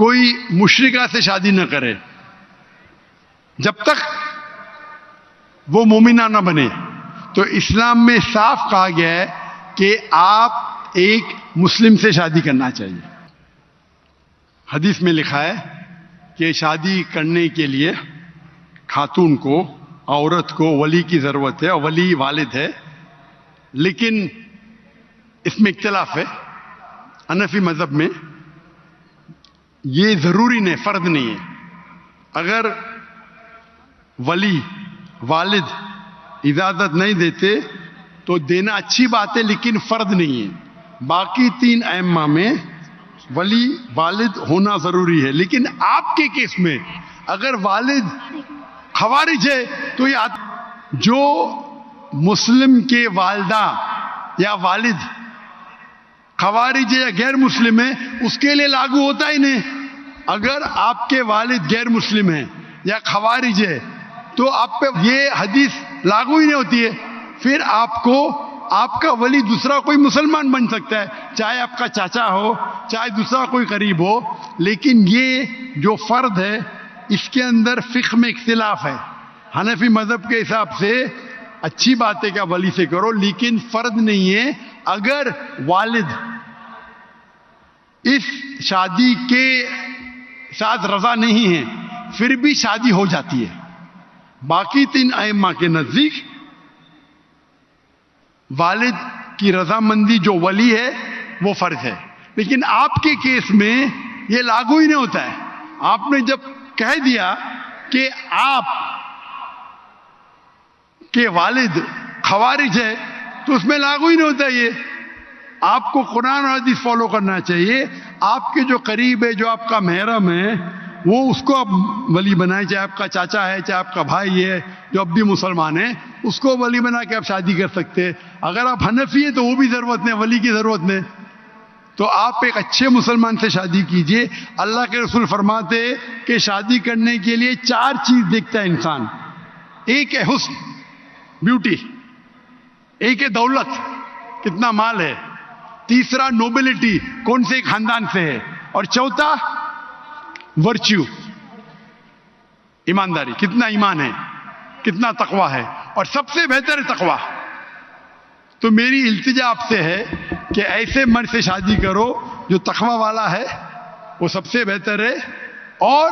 کوئی مشرکہ سے شادی نہ کرے جب تک وہ مومنہ نہ بنے. تو اسلام میں صاف کہا گیا ہے کہ آپ ایک مسلم سے شادی کرنا چاہیے. حدیث میں لکھا ہے کہ شادی کرنے کے لیے خاتون کو، عورت کو ولی کی ضرورت ہے، اور ولی والد ہے. لیکن اس میں اختلاف ہے. حنفی مذہب میں یہ ضروری نہیں، فرض نہیں ہے. اگر ولی والد اجازت نہیں دیتے تو دینا اچھی بات ہے، لیکن فرض نہیں ہے. باقی 3 ائمہ میں ولی والد ہونا ضروری ہے. لیکن آپ کے کیس میں اگر والد خوارج ہے تو یہ جو مسلم کے والدہ یا والد خوارج یا غیر مسلم ہے اس کے لیے لاگو ہوتا ہی نہیں. اگر آپ کے والد غیر مسلم ہیں یا خوارج ہے تو آپ پہ یہ حدیث لاگو ہی نہیں ہوتی ہے. پھر آپ کو آپ کا ولی دوسرا کوئی مسلمان بن سکتا ہے، چاہے آپ کا چاچا ہو، چاہے دوسرا کوئی قریب ہو. لیکن یہ جو فرد ہے اس کے اندر فقہ میں اختلاف ہے. حنفی مذہب کے حساب سے اچھی بات ہے کہ ولی سے کرو، لیکن فرض نہیں ہے. اگر والد اس شادی کے ساتھ رضا نہیں ہے پھر بھی شادی ہو جاتی ہے. باقی 3 ائمہ کے نزدیک والد کی رضامندی جو ولی ہے وہ فرض ہے. لیکن آپ کے کیس میں یہ لاگو ہی نہیں ہوتا ہے. آپ نے جب کہہ دیا کہ آپ کے والد خوارج ہے تو اس میں لاگو ہی نہیں ہوتا. یہ آپ کو قرآن اور حدیث فالو کرنا چاہیے. آپ کے جو قریب ہے، جو آپ کا محرم ہے، وہ اس کو آپ ولی بنائیں. چاہے آپ کا چاچا ہے، چاہے آپ کا بھائی ہے جو اب بھی مسلمان ہے، اس کو ولی بنا کے آپ شادی کر سکتے. اگر آپ حنفی ہیں تو وہ بھی ضرورت نہیں، ولی کی ضرورت نہیں. تو آپ ایک اچھے مسلمان سے شادی کیجئے. اللہ کے رسول فرماتے کہ شادی کرنے کے لیے 4 چیز دیکھتا ہے انسان. ایک ہے حسن، بیوٹی. ایک ہے دولت، کتنا مال ہے. تیسرا نوبلٹی، کون سے خاندان سے ہے. اور چوتھا ورچیو، ایمانداری، کتنا ایمان ہے، کتنا تقوی ہے. اور سب سے بہتر ہے تقوی. تو میری التجا آپ سے ہے کہ ایسے مرد سے شادی کرو جو تقوی والا ہے، وہ سب سے بہتر ہے. اور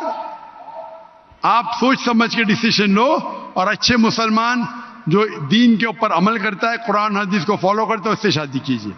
آپ سوچ سمجھ کے ڈیسیشن لو، اور اچھے مسلمان جو دین کے اوپر عمل کرتا ہے، قرآن حدیث کو فالو کرتا ہے، اس سے شادی کیجیے.